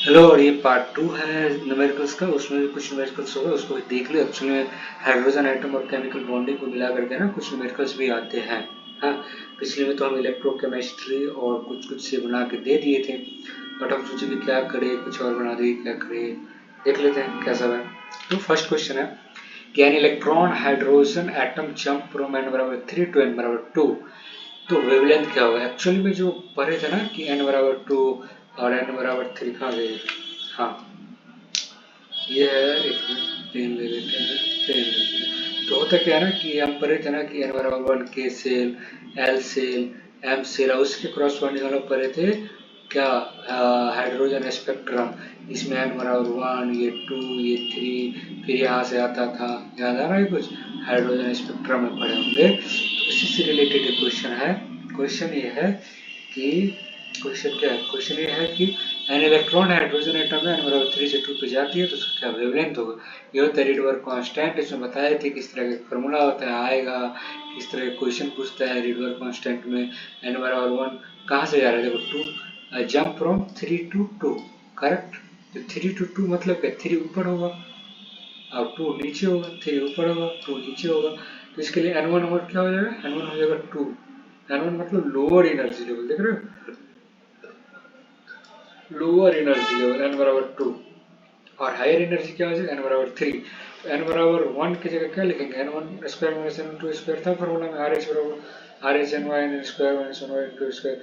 Hello, और ये part two है न्यूमेरिकल्स का। उसमें भी कुछ न्यूमेरिकल्स होगा, उसको भी देख लो। एक्चुअली में हाइड्रोजन आइटम और केमिकल बॉन्डिंग को मिला करके ना कुछ न्यूमेरिकल्स भी आते हैं। हाँ, पिछले में तो हम इलेक्ट्रोकेमिस्ट्री और कुछ कुछ से बना के दे दिए थे, बट हम सोचे कि क्या करें, कुछ और बना दें, क्या करें, देख लेते हैं कैसा है। तो फर्स्ट क्वेश्चन है कि an electron hydrogen atom jump from n बराबर 3 टू n बराबर 2, तो वेवलेंथ क्या होगा। एक्चुअली में जो पढ़े थे ना कि n बराबर 2 और n बराबर 3 कहाँ गए। हाँ, ये है, एक पेन ले लेते हैं, पेन ले लेते हैं। तो होता क्या है ना कि हम पढ़े थे ना कि n बराबर 1 k cell, l cell, m cell, और उसके क्रॉसपोंडिंग हम लोग पढ़े थे क्या, हाइड्रोजन स्पेक्ट्रम। इसमें n बराबर 1, ये 2, ये 3, फिर यहाँ से आता था, याद आ रहा है कुछ, हाइड्रोजन स्पेक्ट्रम में पढ़े होंगे। तो इसी से रिलेटेड एक क्वेश्चन है। क्वेश्चन ये है कि क्वेश्चन क्या है, क्वेश्चन ये है कि एन इलेक्ट्रॉन हाइड्रोजन एटम में n बराबर 3 से 2 पे जाती है तो उसका क्या वेवलेंथ होगा। ये होता है रिडवर्क कांस्टेंट। इसमें बताए थे किस तरह का फॉर्मूला होता है, आएगा किस तरह का क्वेश्चन पूछता है रिडवर्क कांस्टेंट में। n बराबर 1 कहाँ से जा रहा है, देखो 2, जंप फ्रॉम 3 to 2, करेक्ट। तो 3 to 2 मतलब क्या, 3 ऊपर होगा और 2 नीचे होगा, 3 ऊपर होगा 2 नीचे होगा। तो इसके लिए n1 नंबर क्या हो जाएगा, n1 हो जाएगा 2। n1 मतलब लोअर एनर्जी लेवल, देख रहे हो, लोअर एनर्जी लेवल n बराबर 2, और हायर एनर्जी क्या हो जाएगा n बराबर 3। तो n बराबर 1 की जगह क्या लिखेंगे, n1 square minus n2 square था फॉर्मूला में, RH बराबर RH n y n square minus n y n two square.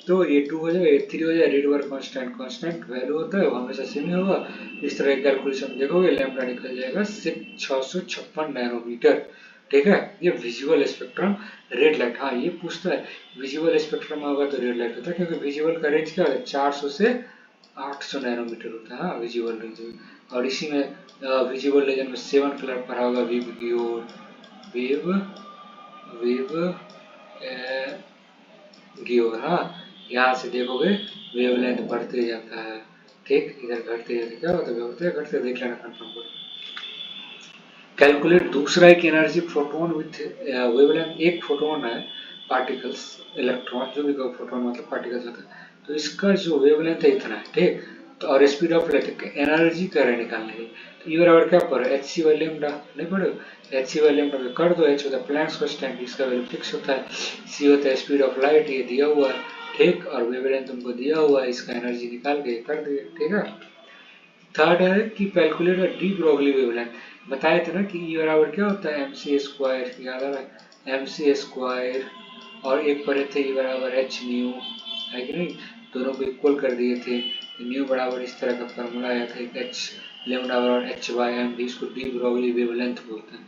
तो ये 2 हो जाएगा, ये 3 हो जाएगा। रिडवर्क कांस्टेंट, कांस्टेंट वैल्यू होता है वो हमेशा सेम ही होगा। इस तरह की कैलकुलेशन देखोगे, लैम्डा निकल जाएगा 656 नैनोमीटर। ठीक है, ये विजुअल स्पेक्ट्रम रेड लाइट। हाँ, ये पूछता है विजुअल स्पेक्ट्रम होगा तो रेड लाइट होता है, क्योंकि विजुअल का रेंज क्या होता है, 400 से 800 नैनोमीटर होता है। हाँ, विजुअल रेंज में। और इसी में विजुअल रीजन में 7 कलर पढ़ा होगा, विव की ओर, विव विव की ओर। हाँ, यहाँ से देखोगे वेवलेंथ बढ़ते जाता है, ठीक, इधर घटते जाते, क्या होता है, बढ़ते घटते, देख लेना कंफर्म करो। कैलकुलेट दूसरा एक एनर्जी प्रोटॉन विथ वेवलेंथ। एक प्रोटॉन है, पार्टिकल्स, इलेक्ट्रॉन, जो भी कहो, प्रोटॉन मतलब पार्टिकल्स होता है। तो इसका जो वेवलेंथ है इतना है, ठीक। तो और स्पीड ऑफ लाइट, एनर्जी कर रहे निकालने की। तो ई बराबर क्या पढ़ो, एच सी वाई लेमडा, नहीं पढ़ो, एच सी वाई लेमडा कर दो। एच होता है प्लैंक्स कांस्टेंट, इसका वैल्यू फिक्स होता है। सी होता है स्पीड ऑफ लाइट, ये दिया हुआ है, ठीक, और वेवलेंथ तुमको दिया हुआ है, इसका एनर्जी निकाल के कर दिए, ठीक है। थर्ड है कि कैलकुलेट डी ब्रोगली वेवलेंथ। बताए थे ना कि ई बराबर क्या होता है, एम सी स्क्वायर, याद आ रहा है, एम सी स्क्वायर। और एक पढ़े थे ई बराबर एच न्यू, है कि नहीं, दोनों को इक्वल कर दिए थे। न्यू बराबर इस तरह का फॉर्मूला आया था, एच लेमडा बराबर एच बाई एम भी, इसको डी ब्रोगली वेवलेंथ बोलते हैं,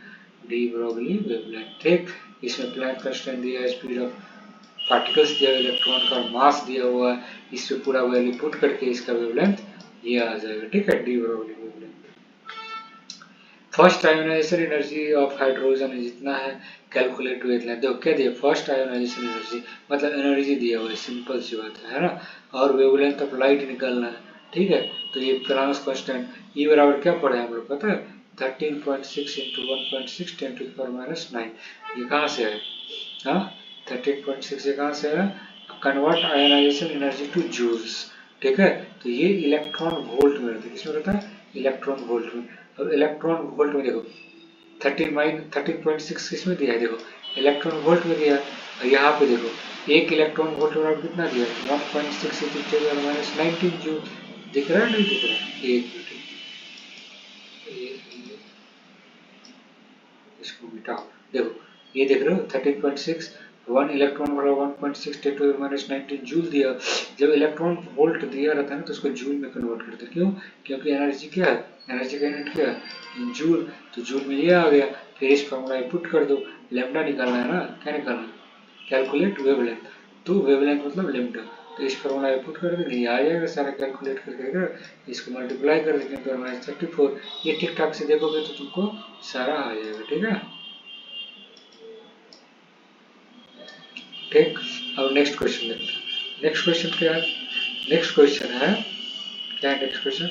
डी ब्रोगली वेवलेंथ, ठीक। इसमें प्लैंक कांस्टेंट दिया है, स्पीड ऑफ पार्टिकल्स दिया है, इलेक्ट्रॉन का मास दिया हुआ है, इस पे पूरा वैल्यू पुट करके इसका वेवलेंथ ये आ जाएगा, ठीक है, de Broglie wavelength. First ionization energy of hydrogen जितना है, कैलकुलेट हुए इतना। देखो क्या दिया, फर्स्ट आयोनाइजेशन एनर्जी मतलब एनर्जी दिया हुआ है, सिंपल सी बात है ना। और वेवलेंथ ऑफ लाइट निकालना है, ठीक है। तो ये प्लांक्स कांस्टेंट, ई बराबर क्या पढ़े हम लोग पता है, 13.6 इंटू 1.6 10 टू पावर माइनस 9। ये कहाँ से है, हाँ, 13.6 ये कहाँ से है, convert ionization energy to joules, ठीक है। तो ये इलेक्ट्रॉन वोल्ट में रहता है, किसमें रहता है, इलेक्ट्रॉन वोल्ट में। अब इलेक्ट्रॉन वोल्ट में देखो 13.6 किस में दिया है, देखो इलेक्ट्रॉन वोल्ट में दिया है। और यहाँ पे देखो एक इलेक्ट्रॉन वोल्ट में कितना दिया है, 1.6 × 10⁻19 जूल। दिख रहा है, नहीं दिख रहा है, एक मिनट, इसको मिटाओ। देखो ये देख रहे हो 13.6, 1 इलेक्ट्रॉन वाला 1.6 × 10⁻19 जूल दिया। जब इलेक्ट्रॉन वोल्ट दिया रहता है ना तो उसको जूल में कन्वर्ट करते हैं, क्यों, क्योंकि एनर्जी क्या है, एनर्जी का यूनिट क्या है, जूल। तो जूल में ये आ गया, फिर इस फॉर्मूला में पुट कर दो, लेमडा निकालना है ना, क्या निकालना है, कैलकुलेट वेवलेंथ। तो वेवलेंथ मतलब लेमडा, तो इस फॉर्मूला में पुट कर देंगे, ये आ जाएगा सारा कैलकुलेट करके, इसको मल्टीप्लाई कर देंगे तो -34। ये ठीक ठाक से देखोगे तो तुमको सारा आ जाएगा, ठीक है, ठीक। अब नेक्स्ट क्वेश्चन देखते हैं। नेक्स्ट क्वेश्चन क्या है, नेक्स्ट क्वेश्चन है, क्या है नेक्स्ट क्वेश्चन,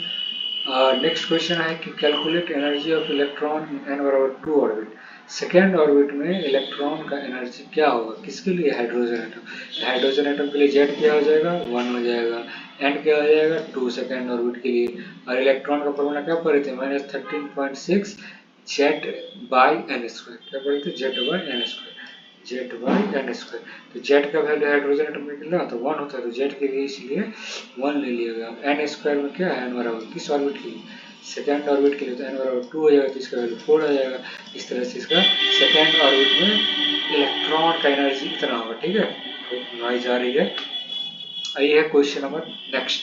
नेक्स्ट क्वेश्चन है कि calculate energy of electron in an बराबर 2 ऑर्बिट। सेकेंड ऑर्बिट में इलेक्ट्रॉन का एनर्जी क्या होगा, किसके लिए, हाइड्रोजन एटम। हाइड्रोजन एटम के लिए जेड क्या हो जाएगा, 1 हो जाएगा। एंड क्या हो जाएगा 2 सेकेंड ऑर्बिट के लिए। और इलेक्ट्रॉन का फॉर्मूला क्या पढ़े थे, -13.6 जेट बाई एन स्क्वायर। क्या पढ़े थे, Z by n square, Z by n square. तो जेट का वैल्यू हाइड्रोजन एटम में कितना होता है 1 होता है, तो जेट के लिए इसलिए 1 ले लिया गया। एन स्क्वायर में क्या है, एन बराबर किस ऑर्बिट के लिए, सेकेंड ऑर्बिट के लिए, तो एन बराबर 2 हो जाएगा, तो इसका वैल्यू 4 आ जाएगा। इस तरह से इसका सेकेंड ऑर्बिट में इलेक्ट्रॉन का एनर्जी इतना होगा। ठीक है, नॉइज आ रही है। आइए है question number next,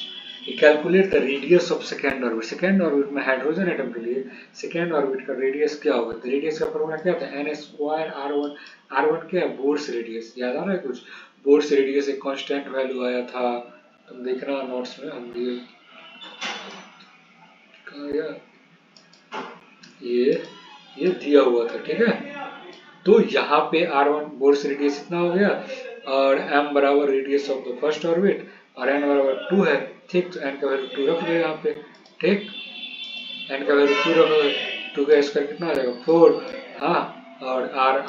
calculate the radius of second orbit. Second orbit में हाइड्रोजन एटम के लिए सेकेंड ऑर्बिट का रेडियस क्या होगा, तो रेडियस का फॉर्मूला क्या होता है, n square r one. R one क्या है, बोर्स रेडियस, याद आ रहा है कुछ, बोर्स रेडियस एक कांस्टेंट वैल्यू आया था, तुम देखना नोट्स में हम दिए, ये दिया हुआ था। ठीक है, तो यहाँ पे R1 बोर्स रेडियस इतना हो गया, और m बराबर radius of the first orbit, और n बराबर 2 है। ठीक, तो n का वैल्यू 2 रख दो यहाँ पे। ठीक, n का वैल्यू 2 रखो, 2 का स्क्वायर कितना आ जाएगा 4। हाँ, और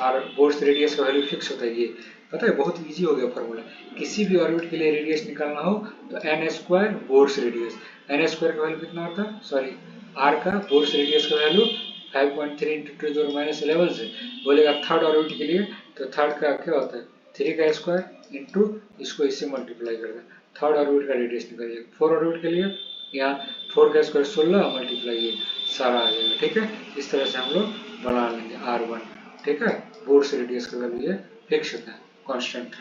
r बोर्स रेडियस का वैल्यू फिक्स होता है, ये पता है, बहुत इजी हो गया फॉर्मूला। किसी भी ऑर्बिट के लिए रेडियस निकालना हो तो n square Bohr's radius, n square का वैल्यू कितना होता है, सॉरी r का बोर्स रेडियस का वैल्यू 5.3 × 10⁻11 से बोलेगा थर्ड ऑर्बिट के लिए, तो थर्ड का क्या होता है 3 का स्क्वायर इंटू इसको इससे मल्टीप्लाई कर दें, थर्ड ऑर्बिट का रेडियस निकालिए। फोर ऑर्बिट के लिए यहाँ 4 का स्क्वायर 16 मल्टीप्लाई ये सारा आ जाएगा। ठीक है, इस तरह से हम लोग बना लेंगे R1। ठीक है, बोर्स रेडियस का वैल्यू ये फिक्स होता है, कांस्टेंट।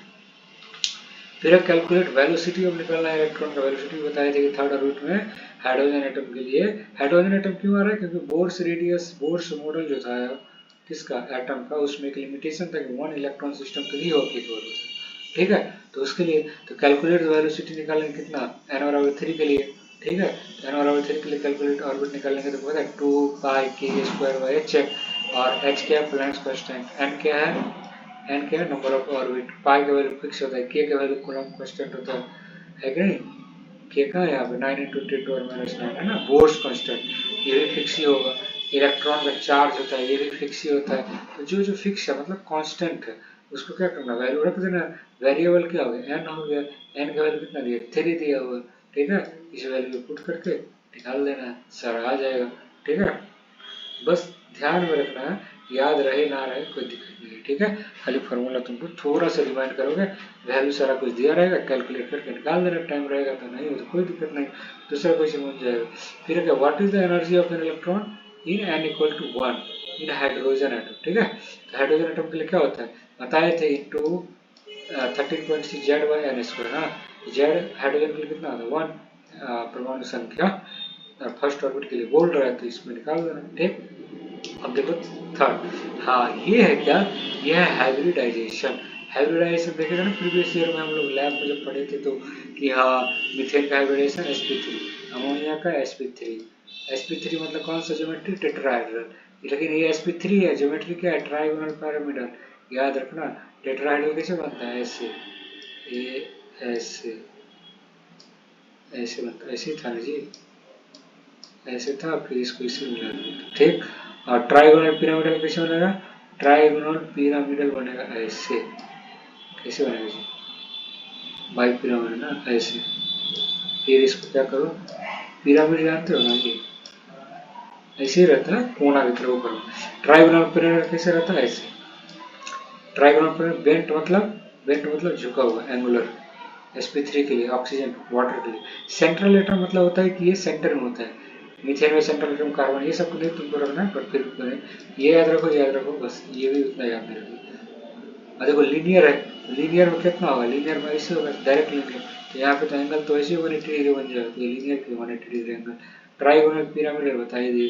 फिर कैलकुलेट वेलोसिटी ऑफ निकलना है इलेक्ट्रॉन का। वेलोसिटी बताए थे कि थर्ड ऑर्बिट में हाइड्रोजन एटम के लिए, हाइड्रोजन एटम क्यों आ रहा है, क्योंकि बोर्स रेडियस, बोर्स मॉडल जो था किसका, एटम का, उसमें एक लिमिटेशन था कि 1 इलेक्ट्रॉन सिस्टम के लिए एप्लीकेबल होता है। ठीक है, तो उसके लिए तो कैलकुलेट वेलोसिटी निकालेंगे कितना, n बराबर 3 के लिए। ठीक है, तो n बराबर 3 के लिए कैलकुलेट ऑर्बिट निकालेंगे तो पता है 2 पाई k स्क्वायर बाई h है, और h क्या है प्लैंक्स कांस्टेंट, n क्या है, n क्या है नंबर ऑफ ऑर्बिट, पाई का वैल्यू फिक्स होता है, k का वैल्यू कूलम्ब कांस्टेंट होता है कि नहीं, k का यहाँ पे 9 × 10⁻⁹ है ना, बोर्स कांस्टेंट, ये भी फिक्स ही होगा। इलेक्ट्रॉन का चार्ज होता है, ये भी फिक्स ही होता है। तो जो जो फिक्स है मतलब कांस्टेंट है, उसको क्या करना, वैल्यू रख देना। वेरिएबल क्या हो गया, n हो गया, n का वैल्यू कितना दिया 3 दिया हुआ। ठीक है, इस वैल्यू को पुट करके निकाल देना है, सारा आ जाएगा। ठीक है, बस ध्यान में रखना है, याद रहे ना रहे कोई दिक्कत नहीं है। ठीक है, खाली फार्मूला तुमको थोड़ा सा रिमाइंड करोगे, वैल्यू सारा कुछ दिया रहेगा, कैलकुलेट करके निकाल देना, टाइम रहेगा तो नहीं हो तो कोई दिक्कत नहीं, दूसरा क्वेश्चन बन जाएगा। फिर क्या, what is the energy of an electron in n = 1 in hydrogen atom. ठीक है, तो हाइड्रोजन एटम के लिए क्या होता है बताए थे, into 13.6 Z by n square. हाँ, जेड हाइड्रोजन के लिए कितना आता है 1, परमाणु संख्या फर्स्ट ऑर्बिट के लिए बोल रहा है, तो इसमें निकाल देना। ठीक, अब देखो थर्ड, हाँ ये है क्या, ये है हाइब्रिडाइजेशन। हाइब्रिडाइजेशन देखेगा ना, प्रीवियस ईयर में हम लोग लैब में जब पढ़े थे तो कि हाँ मीथेन का हाइब्रिडाइजेशन sp3, अमोनिया का sp3, sp3 मतलब कौन सा ज्योमेट्री, टेट्राहेड्रल, लेकिन ये sp3 है, ज्योमेट्री क्या है, ट्राइगोनल पिरामिडल। याद रखना, टेट्राहेड्रल कैसे बनता है, ऐसे, ये ऐसे, ऐसे बनता है, ऐसे था ना जी, ऐसे था, फिर इसको इसे मिला दिया। ठीक, और ट्राइगोनल पिरामिडल कैसे बनेगा, ट्राइगोनल पिरामिडल बनेगा ऐसे, कैसे बनेगा जी, बाई पिरामिड ना, ऐसे। फिर इसको क्या करो, पिरामिड जानते हो ना ये, ऐसे ही रहता है कोना की तरह ऊपर में। ट्राइगोनल पिरामिड कैसे रहता है, ऐसे। ट्राइगोनल पिरामिड बेंट मतलब झुका हुआ, एंगुलर। sp3 के लिए, ऑक्सीजन वाटर के लिए। सेंट्रल एटम मतलब होता है कि ये सेंटर में होता है, मीथेन में सेंट्रल एटम कार्बन, ये सब नहीं तुमको रखना है, बट फिर ये याद रखो बस, ये भी उतना याद नहीं रखो। और देखो लीनियर है, लीनियर में कितना होगा, लीनियर में ऐसे होगा डायरेक्ट लीनियर, तो यहाँ पे तो एंगल तो ऐसे 180 डिग्री बन जाएगा, तो ये लीनियर के 180 डिग्री एंगल। ट्राइगोनल पिरामिड बताइए दिए।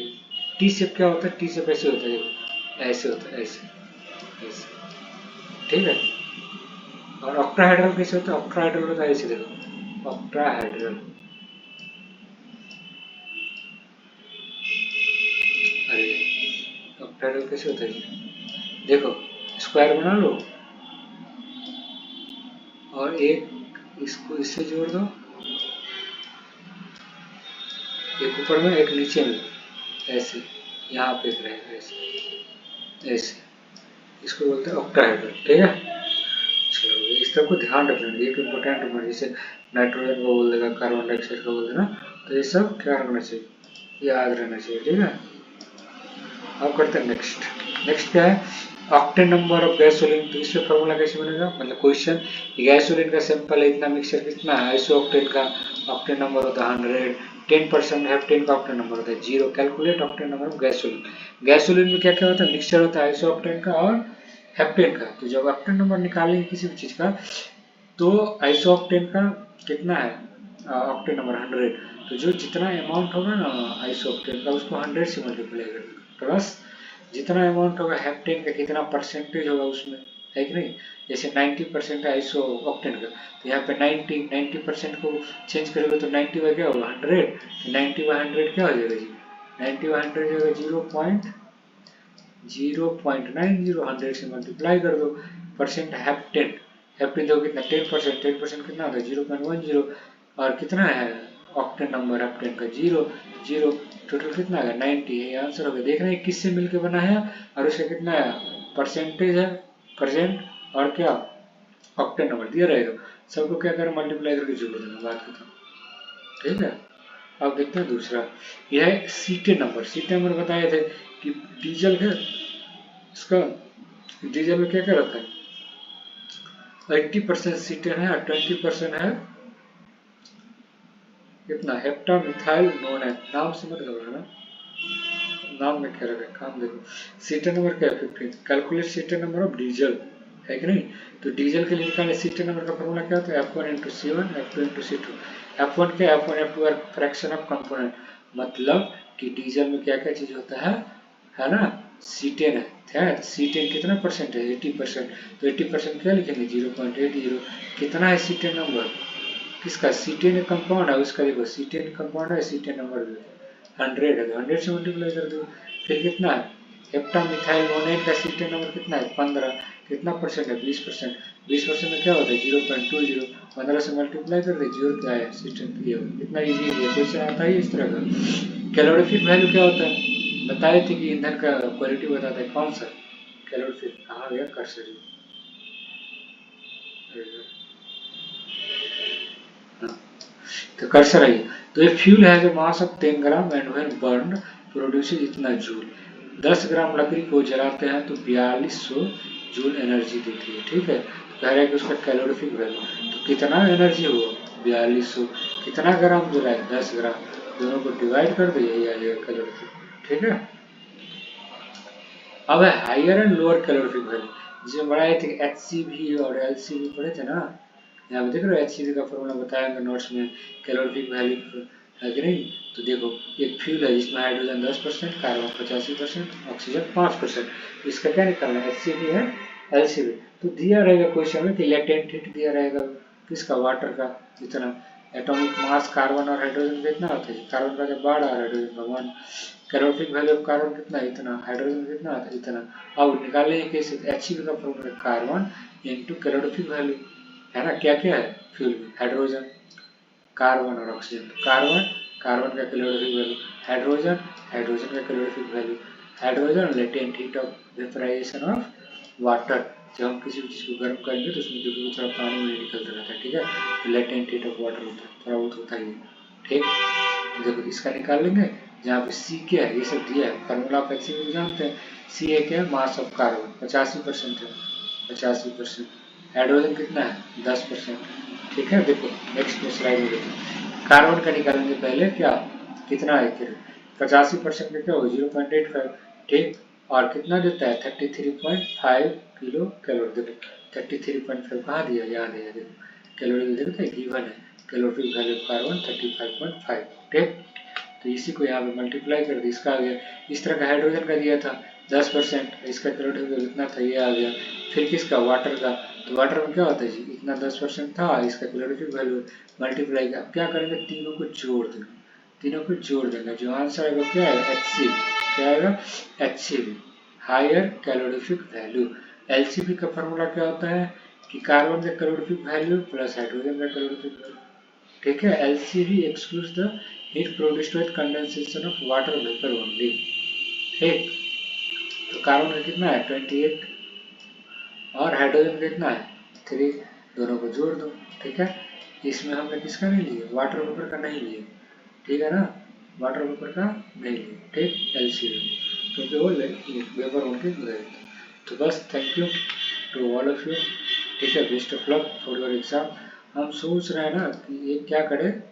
टी शेप क्या होता है, टी शेप ऐसे होता है, ऐसे होता है, ऐसे ऐसे। ठीक है, और ऑक्टाहेड्रल कैसे होता है, ऑक्टाहेड्रल होता है ऐसे, देखो ऑक्टाहेड्रल, अरे ऑक्टाहेड्रल कैसे होता है, देखो स्क्वायर बना लो और एक इसको इससे जोड़ दो, एक ऊपर में एक नीचे में, ऐसे यहाँ पे एक रहेगा, ऐसे ऐसे, इसको बोलते हैं ऑक्टाहेड्रल। ठीक है, चलो इस इस सबको ध्यान रखना, एक इम्पोर्टेंट नंबर, जैसे नाइट्रोजन को बोल देगा, कार्बन डाइऑक्साइड को बोल देना, तो ये सब क्या रखना चाहिए, याद रहना चाहिए, ठीक है। अब करते हैं नेक्स्ट क्या है, ऑक्टेन नंबर ऑफ गैसोलीन। तो इसमें फॉर्मूला कैसे बनेगा, मतलब क्वेश्चन, गैसोलीन का सैंपल है इतना, मिक्सचर कितना है, आइसो ऑक्टेन का ऑक्टेन नंबर होता है 100, 10% हेप्टेन का ऑक्टेन नंबर होता है 0, calculate octane number of gasoline. Gasoline में क्या क्या होता है, मिक्सचर होता है आइसो ऑक्टेन का और हेप्टेन का। तो जब ऑक्टेन नंबर निकालेंगे किसी भी चीज का, तो आइसो ऑक्टेन का कितना है, ऑक्टेन नंबर 100, तो जो जितना अमाउंट होगा ना आइसो ऑक्टेन का, उसको 100 से मल्टीप्लाई कर देगा, प्लस जितना अमाउंट होगा हेप्टेन का, कितना परसेंटेज होगा उसमें, है कि नहीं। जैसे 90% है आइसो ऑक्टेन का, तो यहाँ पे 90% को चेंज करोगे तो 90 बाई क्या होगा 100, तो 90/100 क्या हो जाएगा जी, 90/100 जो है 0.090, 100 से मल्टीप्लाई कर दो, परसेंट हेप्टेन, हेप्टेन देखो कितना 10%, 10% कितना होता है 0.10, और कितना है ऑक्टेन नंबर हेप्टेन का 0, टोटल कितना है 90 है, आंसर हो गया। देखना है किससे मिलकर बना है, और उसका कितना है परसेंटेज है, परसेंट, और क्या ऑक्टेन नंबर दिया रहेगा, सबको क्या करें मल्टीप्लाई करके जोड़ देना, बात खत्म, ठीक है। अब देखते हैं दूसरा, यह है सीटेन नंबर। सीटेन नंबर बताए थे कि डीजल है, इसका डीजल में क्या क्या रहता है, 80% सीटेन है और 20% है कितना हेप्टा मिथाइल नोन है। नाम से मत घबराना, नाम में क्या रखा है, काम देखो। सीटेन नंबर क्या है 15, calculate cetane number of diesel, है कि नहीं। तो डीजल के लिए निकाले सीटेन नंबर का फॉर्मूला क्या होता है, F1 into C1 F2 into C2। F1 क्या, F1 F2 are fraction of component, मतलब कि डीजल में क्या क्या चीज होता है ना, सीटेन है, सीटेन कितना परसेंट है 80%, तो 80% क्या लिखेंगे 0.80, कितना है सीटेन नंबर किसका, सीटेन कंपाउंड है उसका, देखो सीटेन कंपाउंड है, सीटेन नंबर 100 है, तो 100 से मल्टीप्लाई कर दो, फिर कितना है हेप्टामिथाइल नोनेट का सीटेन नंबर कितना है 15, कितना परसेंट है 20%, 20% में क्या होता है 0.20, 15 से मल्टीप्लाई कर दीजिए और क्या है सीटेन, कितना इजी है, क्वेश्चन आता है इस तरह का। कैलोरीफिक वैल्यू क्या होता है, बताए थे कि ईंधन का क्वालिटी बताता है, कौन सा कैलोरीफिक, कहाँ गया कर्सर, तो कर्सर है, तो ये फ्यूल है जो mass of 10 gram and when burn produces इतना जूल, 10 ग्राम लकड़ी को जलाते हैं तो 4200 जूल एनर्जी देती है, ठीक है। तो कह रहा है कि उसका कैलोरीफिक वैल्यू, तो कितना एनर्जी हुआ 4200, कितना ग्राम जलाए 10 ग्राम, दोनों को डिवाइड कर दो यही आ जाएगा कैलोरीफिक, ठीक है। अब है higher and lower calorific value, जिसमें बढ़ाए थे HCV और LCV पढ़े थे ना, यहाँ पे देख रहे हो HCV का फॉर्मूला बताया नोट्स में, कैलोरीफिक वैल्यू है कि नहीं। तो देखो एक फ्यूल है जिसमें हाइड्रोजन 10%, कार्बन 85%, ऑक्सीजन 5%, तो इसका क्या निकालना है HCV है LCV, तो दिया रहेगा क्वेश्चन में कि लेटेंट हीट दिया रहेगा किसका, वाटर का, इतना एटॉमिक मास कार्बन और हाइड्रोजन कितना होता है, कार्बन का जब बाढ़ आ हाइड्रोजन का 1, कैलोरीफिक वैल्यू ऑफ कार्बन कितना है इतना, हाइड्रोजन कितना आता है इतना। अब निकालने कैसे, HCV का formula carbon into calorific value, है ना, क्या क्या है फ्यूल में, हाइड्रोजन कार्बन और ऑक्सीजन, कार्बन, कार्बन का कैलोरीफिक वैल्यू, हाइड्रोजन, हाइड्रोजन का calorific value, hydrogen latent heat of vaporization of water, जब हम किसी भी चीज को गर्म करेंगे तो उसमें देखो थोड़ा पानी वानी निकलता रहता है, ठीक है, तो लेटेंट हीट ऑफ वाटर होता है, थोड़ा बहुत होता ही है, ठीक। तो देखो इसका निकाल लेंगे, जहाँ पे सी क्या है ये सब दिया है, फॉर्मूला आप HCV को जानते हैं, सी है क्या है मास ऑफ कार्बन 85% है, 85%, हाइड्रोजन कितना है 10%, ठीक है। देखो नेक्स्ट स्लाइड में देखो, कार्बन का निकालेंगे पहले क्या, कितना है फिर 85% में क्या होगा 0.85, ठीक, और कितना देता है 33.5 किलो कैलोरी, देखो 33.5 कहाँ दिया, याद है देखो कैलोरी देखते हैं गिवन है, कैलोरीफिक वैल्यू ऑफ कार्बन 35.5, ठीक। तो इसी को यहाँ पे मल्टीप्लाई कर दी, इसका आ गया, इस तरह का हाइड्रोजन का दिया था 10%, इसका कैलोरीफिक वैल्यू इतना था, ये आ गया। फिर किसका, वाटर का, तो वाटर में क्या होता है जी इतना 10% था, इसका कैलोरीफिक वैल्यू मल्टीप्लाई का, अब क्या करेंगे तीनों को जोड़ देंगे, तीनों को जोड़ देंगे, जो आंसर आएगा क्या आएगा HCV, क्या आएगा HCV, higher calorific value. LCV का फॉर्मूला क्या होता है कि कार्बन का कैलोरीफिक वैल्यू प्लस हाइड्रोजन का कैलोरीफिक वैल्यू, ठीक है। LCV excludes the heat produced with condensation of water vapour only, ठीक। तो कार्बन का कितना है 28 और हाइड्रोजन का कितना है 3, दोनों को जोड़ दो। ठीक है, इसमें हमने किसका नहीं लिए, वाटर वेपर का नहीं लिए, ठीक है ना, वाटर वेपर का नहीं लिए, ठीक, एलसीएम, क्योंकि वो वेपर उनके गए थे। तो बस thank you to all of you. ठीक है, best of luck for your exam. हम सोच रहे हैं ना कि ये क्या करें,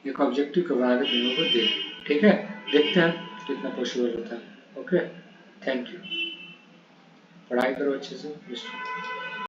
एक ऑब्जेक्टिव को बना के तीनों को दे। ठीक है, देखते हैं कितना पॉसिबल होता है। ओके, थैंक यू, पढ़ाई करो अच्छे से।